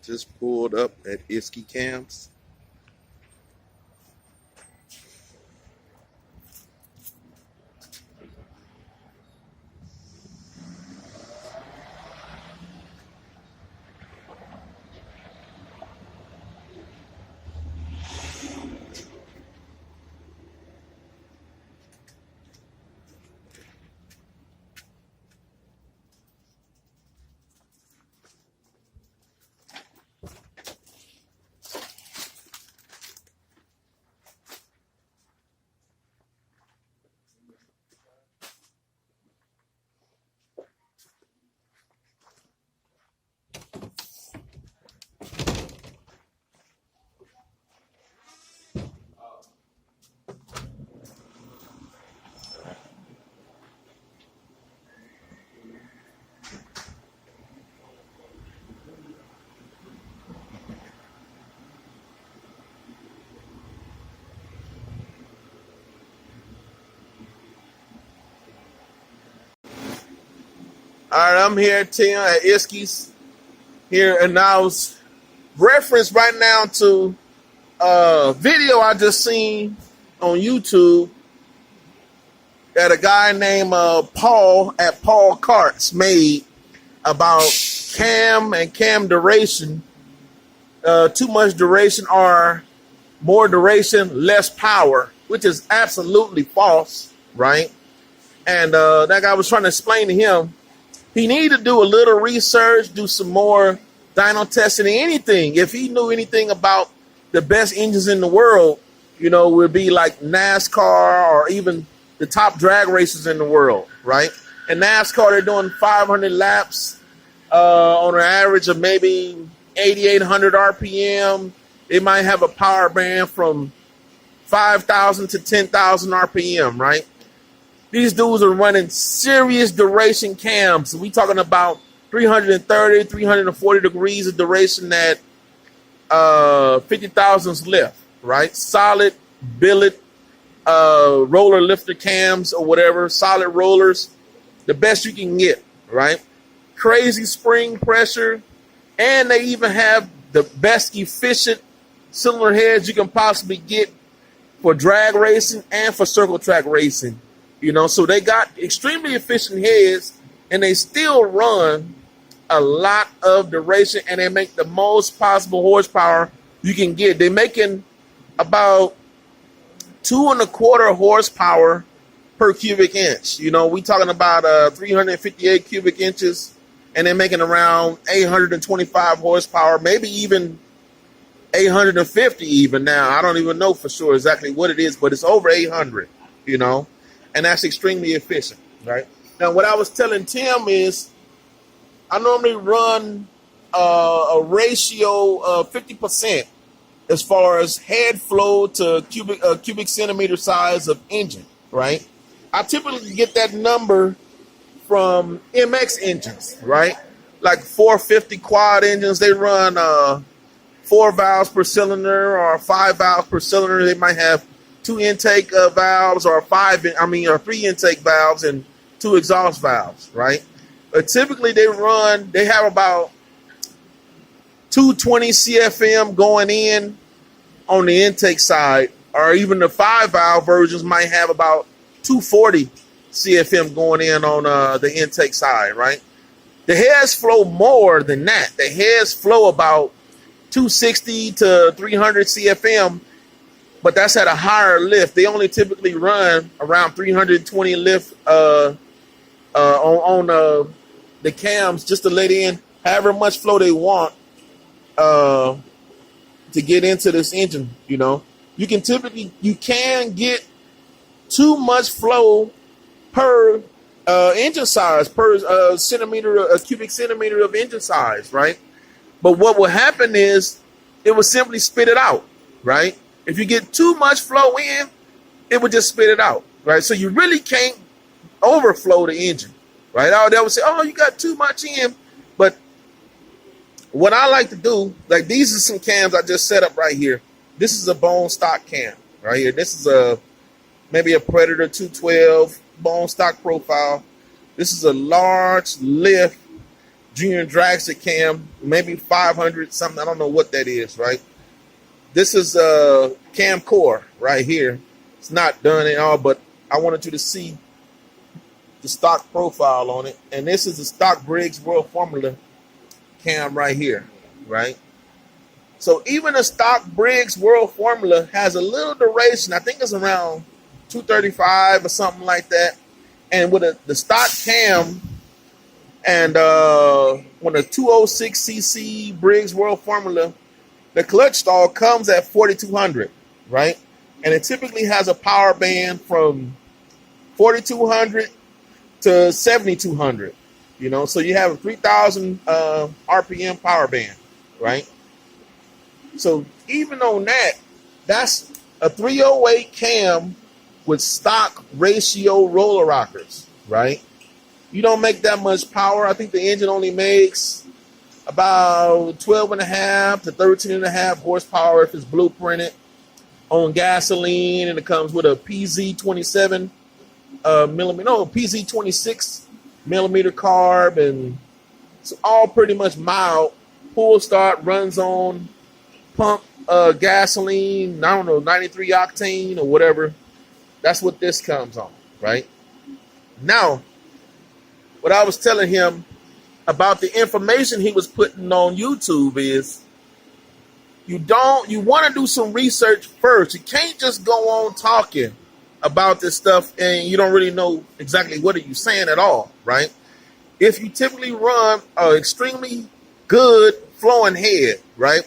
Just pulled up at Isky Cams. All right, I'm here, Tim, at Isky's here, and I was referenced right now to a video I just seen on YouTube that a guy named Paul at Paul Carts made about cam and cam duration. Too much duration or more duration, less power, which is absolutely false, right? And that guy was trying to explain to him he needed to do a little research, do some more dyno testing, anything. If he knew anything about the best engines in the world, you know, would be like NASCAR or even the top drag races in the world, right? In NASCAR, they're doing 500 laps on an average of maybe 8,800 RPM. They might have a power band from 5,000 to 10,000 RPM, right? These dudes are running serious duration cams. We talking about 330, 340 degrees of duration at 50 thousandths lift, right? Solid billet roller lifter cams or whatever, solid rollers, the best you can get, right? Crazy spring pressure, and they even have the best efficient cylinder heads you can possibly get for drag racing and for circle track racing. You know, so they got extremely efficient heads, and they still run a lot of duration, and they make the most possible horsepower you can get. They're making about 2.25 horsepower per cubic inch. You know, we talking about 358 cubic inches, and they're making around 825 horsepower, maybe even 850 even now. I don't even know for sure exactly what it is, but it's over 800, you know. And that's extremely efficient, right? Now, what I was telling Tim is I normally run a ratio of 50% as far as head flow to cubic centimeter size of engine, right? I typically get that number from MX engines, right? Like 450 quad engines, they run 4 valves per cylinder or 5 valves per cylinder. They might have 2 intake valves or 3 intake valves and 2 exhaust valves, right? But typically they have about 220 CFM going in on the intake side, or even the 5 valve versions might have about 240 CFM going in on the intake side, right? The heads flow more than that. The heads flow about 260 to 300 CFM, but that's at a higher lift. They only typically run around 320 lift on the cams, just to let in however much flow they want to get into this engine. You know, you can get too much flow per engine size, per cubic centimeter of engine size, right? But what will happen is it will simply spit it out, right? If you get too much flow in, it would just spit it out, right? So you really can't overflow the engine, right? They would say, oh, you got too much in. But what I like to do, like these are some cams I just set up right here. This is a bone stock cam right here. This is maybe a Predator 212 bone stock profile. This is a large lift junior dragster cam, maybe 500 something. I don't know what that is, right? This is a cam core right here. It's not done at all, but I wanted you to see the stock profile on it. And this is the stock Briggs World Formula cam right here, right? So even a stock Briggs World Formula has a little duration. I think it's around 235 or something like that. And with the stock cam and with a 206cc Briggs World Formula, the clutch stall comes at 4,200, right? And it typically has a power band from 4,200 to 7,200, you know? So you have a 3,000 RPM power band, right? So even on that, that's a 308 cam with stock ratio roller rockers, right? You don't make that much power. I think the engine only makes about 12.5 to 13.5 horsepower if it's blueprinted on gasoline, and it comes with a PZ27 PZ26 millimeter carb, and it's all pretty much mild. Pull start, runs on pump gasoline, I don't know, 93 octane or whatever. That's what this comes on, right? Now, what I was telling him about the information he was putting on YouTube is you want to do some research first. You can't just go on talking about this stuff and you don't really know exactly what are you saying at all, right? If you typically run an extremely good flowing head, right,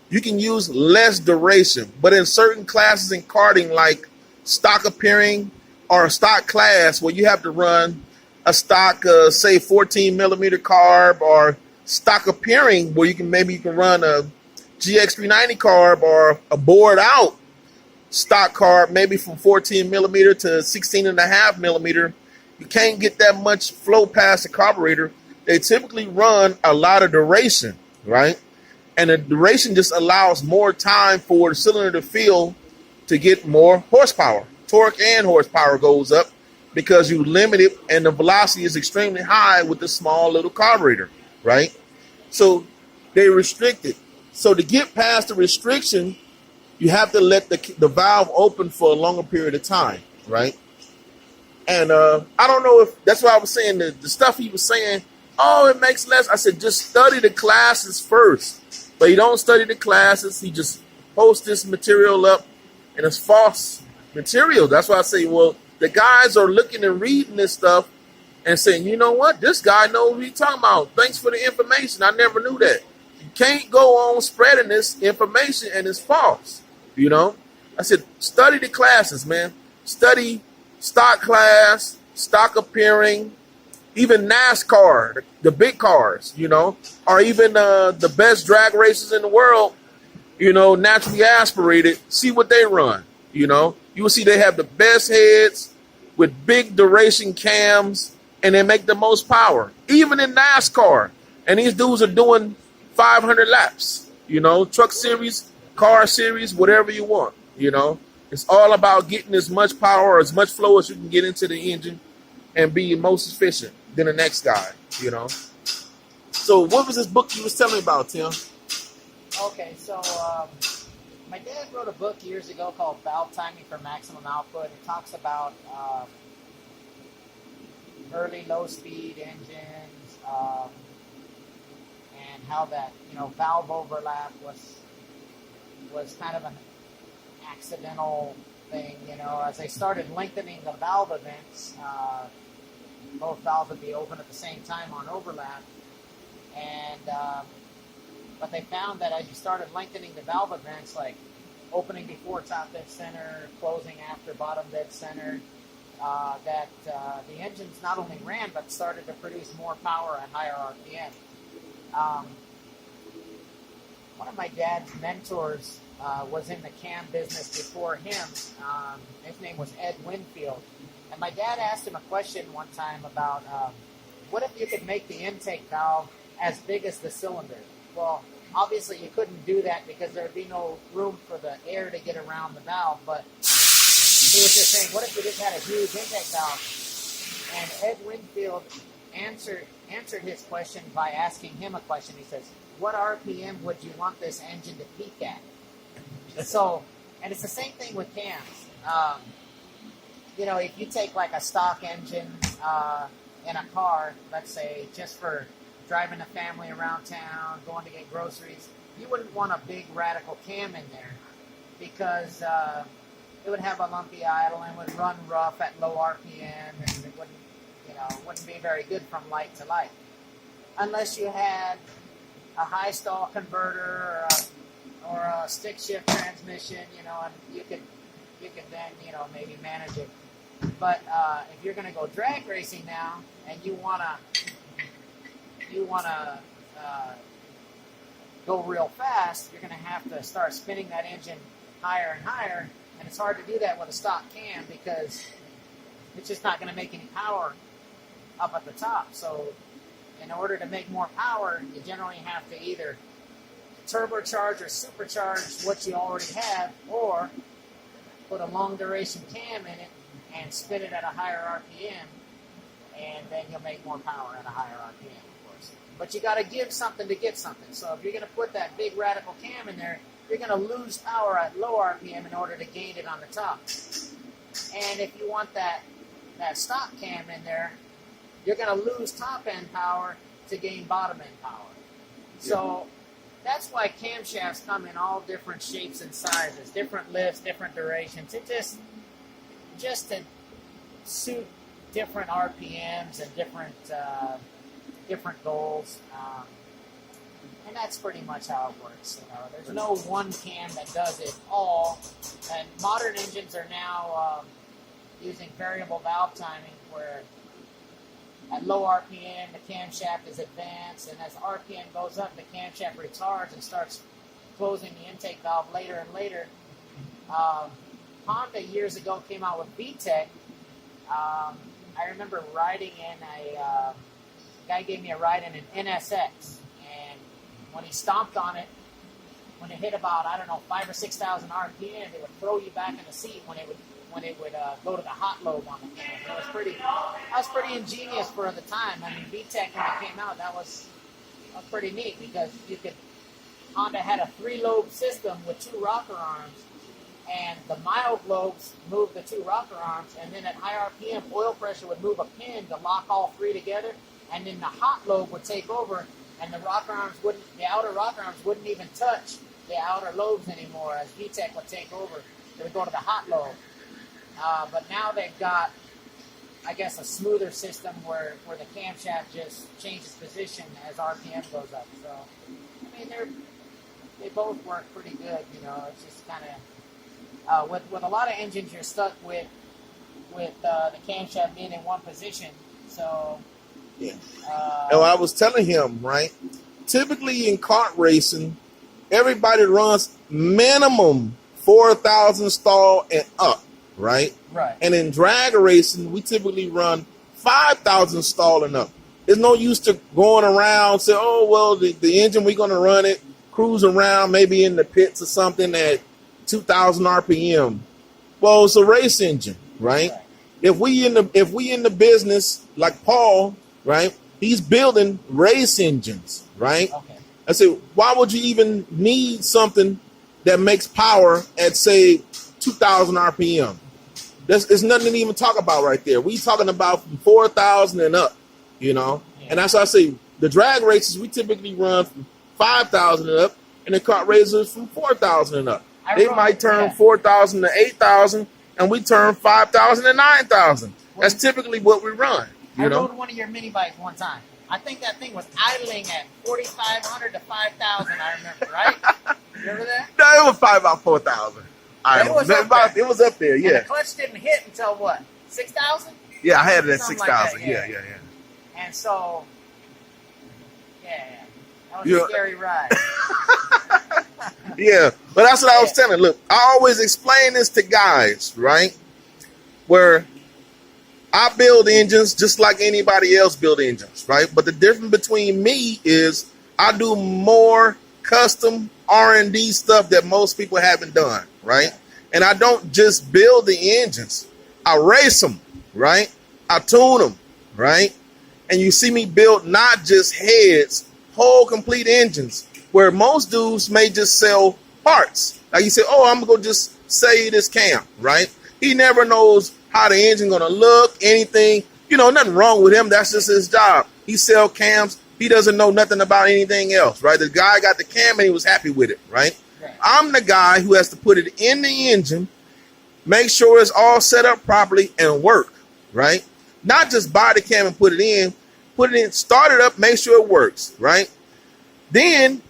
you can use less duration. But in certain classes in karting, like stock appearing or a stock class where you have to run a stock, say 14 millimeter carb, or stock appearing where you can run a GX390 carb or a bored out stock carb, maybe from 14 millimeter to 16.5 millimeter. You can't get that much flow past the carburetor. They typically run a lot of duration, right? And the duration just allows more time for the cylinder to fill to get more horsepower. Torque and horsepower goes up because you limit it, and the velocity is extremely high with the small little carburetor, right? So they restrict it. So to get past the restriction, you have to let the valve open for a longer period of time, right? And I don't know if that's what I was saying. The stuff he was saying, oh, it makes less. I said, just study the classes first. But he don't study the classes. He just posts this material up, and it's false material. That's why I say, well, the guys are looking and reading this stuff and saying, you know what? This guy knows what he's talking about. Thanks for the information. I never knew that. You can't go on spreading this information and it's false, you know? I said, study the classes, man. Study stock class, stock appearing, even NASCAR, the big cars, you know, or even the best drag races in the world, you know, naturally aspirated. See what they run, you know. You will see they have the best heads with big duration cams, and they make the most power, even in NASCAR. And these dudes are doing 500 laps, you know, truck series, car series, whatever you want, you know. It's all about getting as much power or as much flow as you can get into the engine and be most efficient than the next guy, you know. So what was this book you was telling me about, Tim? Okay, so my dad wrote a book years ago called Valve Timing for Maximum Output. It talks about early low-speed engines and how that, you know, valve overlap was kind of an accidental thing, you know. As they started lengthening the valve events, both valves would be open at the same time on overlap, and but they found that as you started lengthening the valve events, like opening before top dead center, closing after bottom dead center, that the engines not only ran but started to produce more power at higher RPM. One of my dad's mentors was in the cam business before him. His name was Ed Winfield. And my dad asked him a question one time about what if you could make the intake valve as big as the cylinder? Well, obviously you couldn't do that because there would be no room for the air to get around the valve, but he was just saying, what if you just had a huge intake valve? And Ed Winfield answered his question by asking him a question. He says, "What RPM would you want this engine to peak at?" So, and it's the same thing with cams. You know, if you take like a stock engine in a car, let's say, just for driving a family around town, going to get groceries, you wouldn't want a big radical cam in there because it would have a lumpy idle and would run rough at low RPM, and it wouldn't, wouldn't be very good from light to light. Unless you had a high stall converter or a stick shift transmission, and you could then, maybe manage it. But if you're going to go drag racing now and you wanna go real fast, you're going to have to start spinning that engine higher and higher, and it's hard to do that with a stock cam because it's just not going to make any power up at the top. So in order to make more power, you generally have to either turbocharge or supercharge what you already have, or put a long duration cam in it and spin it at a higher RPM, and then you'll make more power at a higher RPM, of course. But you got to give something to get something. So if you're going to put that big radical cam in there, you're going to lose power at low RPM in order to gain it on the top. And if you want that stock cam in there, you're going to lose top end power to gain bottom end power. So that's why camshafts come in all different shapes and sizes, different lifts, different durations. It just to suit different RPMs and different goals. And that's pretty much how it works. There's no one cam that does it all. And modern engines are now using variable valve timing, where at low RPM the camshaft is advanced, and as RPM goes up, the camshaft retards and starts closing the intake valve later and later. Honda years ago came out with VTEC. I remember riding in a guy gave me a ride in an NSX, and when he stomped on it, when it hit about 5,000 or 6,000 RPM, it would throw you back in the seat when it would go to the hot lobe on the cam. That was pretty ingenious for the time. I mean, VTEC when it came out, that was pretty neat because Honda had a 3-lobe system with 2 rocker arms, and the mild lobes moved the 2 rocker arms, and then at high RPM, oil pressure would move a pin to lock all 3 together, and then the hot lobe would take over, and the outer rocker arms wouldn't even touch the outer lobes anymore, as VTEC would take over. They would go to the hot lobe. But now they've got, I guess, a smoother system where the camshaft just changes position as RPM goes up. So, I mean, they both work pretty good. It's just kind of with a lot of engines, you're stuck with the camshaft being in one position. So, yeah. And I was telling him, right? Typically in kart racing, everybody runs minimum 4,000 stall and up. Right? And in drag racing, we typically run 5,000 stall and up. There's no use to going around, say, oh, well, the engine, we're going to run it, cruise around maybe in the pits or something at 2,000 RPM. Well, it's a race engine, right? If we in the business, like Paul, right, he's building race engines, right? Okay. I say, why would you even need something that makes power at, say, 2,000 RPM? There's nothing to even talk about right there. We talking about from 4,000 and up, Yeah. And that's why I say the drag races, we typically run from 5,000 and up, and the kart races from 4,000 and up. They might turn 4,000 to 8,000, and we turn 5,000 to 9,000. That's typically what we run. I rode one of your mini bikes one time. I think that thing was idling at 4,500 to 5,000, I remember, right? Remember that? No, it was probably about 4,000. It was up there, yeah. And the clutch didn't hit until what? 6,000? Yeah, I had it at 6,000. Like yeah. And so, that was a scary ride. Yeah, but that's what I was telling. Look, I always explain this to guys, right? Where I build engines just like anybody else build engines, right? But the difference between me is I do more custom R&D stuff that most people haven't done, right? And I don't just build the engines. I race them, right? I tune them, right? And you see me build not just heads, whole complete engines, where most dudes may just sell parts. Like you say, oh, I'm going to just sell you this cam, right? He never knows how the engine going to look, anything. You know, nothing wrong with him. That's just his job. He sell cams. He doesn't know nothing about anything else, right? The guy got the cam and he was happy with it, right? I'm the guy who has to put it in the engine, make sure it's all set up properly and work, right? Not just buy the cam and put it in, start it up, make sure it works, right? Then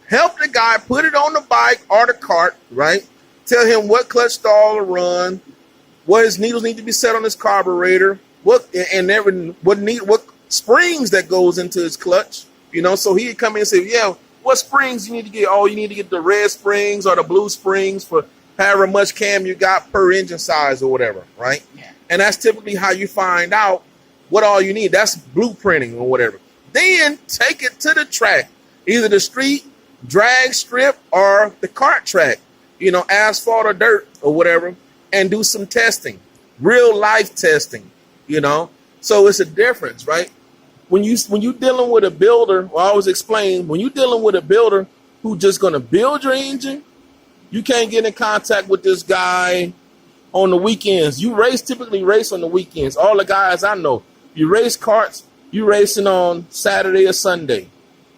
help the guy put it on the bike or the cart, right? Tell him what clutch stall to run, what his needles need to be set on his carburetor, what springs that goes into his clutch, you know. So he'd come in and say, yeah, what springs you need to get? Oh, you need to get the red springs or the blue springs for however much cam you got per engine size or whatever, right? Yeah. And that's typically how you find out what all you need. That's blueprinting or whatever. Then take it to the track, either the street, drag strip, or the kart track, you know, asphalt or dirt or whatever, and do some testing, real life testing, you know. So it's a difference, right? When you dealing with a builder, well, I always explain, when you're dealing with a builder who just going to build your engine, you can't get in contact with this guy on the weekends. You typically race on the weekends. All the guys I know, you race karts, you racing on Saturday or Sunday.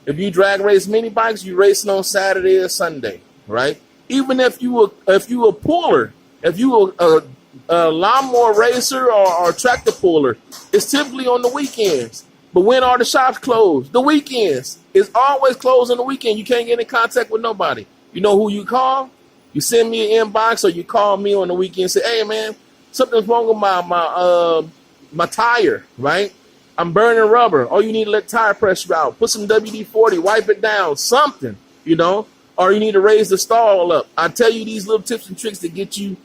If you drag race mini bikes, you racing on Saturday or Sunday, right? Even if you a puller, if you a lawnmower racer or tractor puller, it's typically on the weekends. But when are the shops closed? The weekends. It's always closed on the weekend. You can't get in contact with nobody. You know who you call? You send me an inbox or you call me on the weekend and say, hey, man, something's wrong with my tire, right? I'm burning rubber. Oh, you need to let tire pressure out. Put some WD-40, wipe it down, something, you know, or you need to raise the stall up. I tell you these little tips and tricks to get you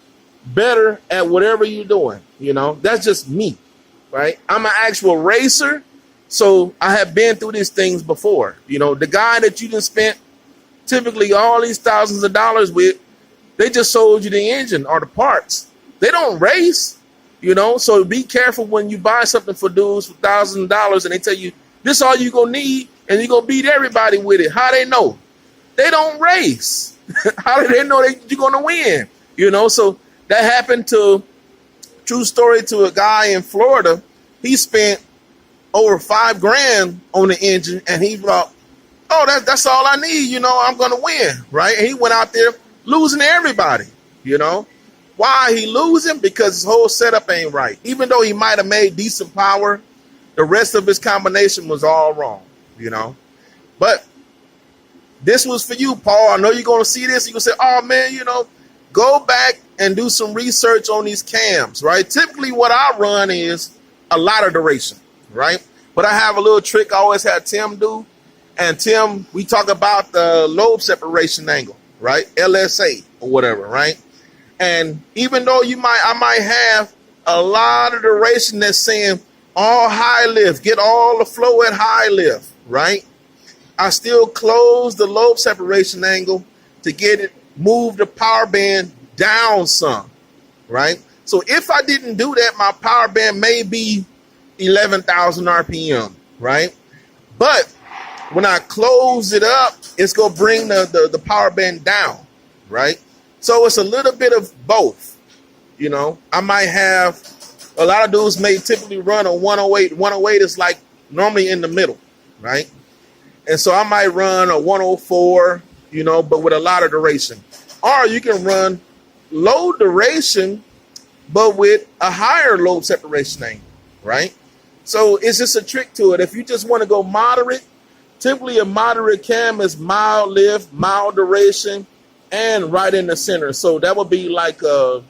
better at whatever you're doing, you know. That's just me, right? I'm an actual racer. So I have been through these things before. You know, the guy that you just spent typically all these thousands of dollars with, they just sold you the engine or the parts. They don't race, you know. So be careful when you buy something for dudes for thousands of dollars and they tell you this all you gonna need and you're gonna beat everybody with it. How they know? They don't race. How do they know that you're gonna win? You know, so that happened to, true story, to a guy in Florida. He spent over $5,000 on the engine, and he thought, oh, that's all I need, you know, I'm gonna win, right? And he went out there losing to everybody, you know. Why he losing? Because his whole setup ain't right. Even though he might have made decent power, the rest of his combination was all wrong, you know. But this was for you, Paul. I know you're gonna see this. You're gonna say, oh man, you know, go back and do some research on these cams, right? Typically what I run is a lot of duration, right? But I have a little trick I always had Tim do. And Tim, we talk about the lobe separation angle, right? LSA or whatever, right? And even though I might have a lot of duration that's saying all high lift, get all the flow at high lift, right? I still close the lobe separation angle to get it, move the power band down some, right? So if I didn't do that, my power band may be 11,000 RPM, right? But when I close it up, it's going to bring the power band down, right? So it's a little bit of both, you know. I might have, a lot of dudes may typically run a 108. 108 is like normally in the middle, right? And so I might run a 104, you know, but with a lot of duration. Or you can run low duration, but with a higher lobe separation angle, right? So it's just a trick to it. If you just want to go moderate, typically a moderate cam is mild lift, mild duration, and right in the center. So that would be like a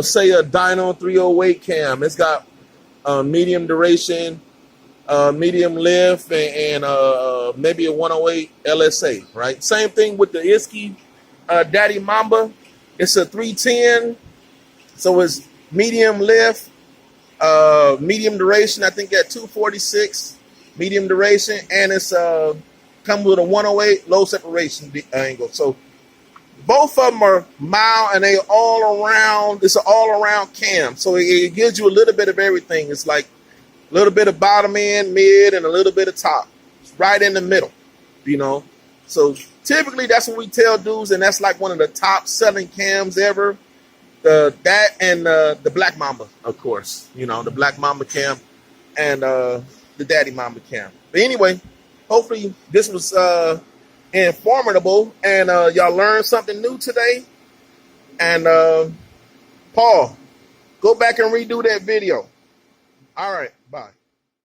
say a Dyno 308 cam. It's got medium duration, medium lift, and maybe a 108 LSA, right? Same thing with the Isky Daddy Mamba. It's a 310, so it's medium lift, medium duration, I think at 246, medium duration, and it's comes with a 108 low separation angle. So both of them are mild, and they all around. It's an all around cam, so it gives you a little bit of everything. It's like A little bit of bottom end, mid, and a little bit of top. It's right in the middle, you know. So typically that's what we tell dudes, and that's like one of the top selling cams ever. That and the Black Mamba, of course. You know, the Black Mamba cam and the Daddy Mamba cam. But anyway, hopefully this was informative and y'all learned something new today. And Paul, go back and redo that video. All right, bye.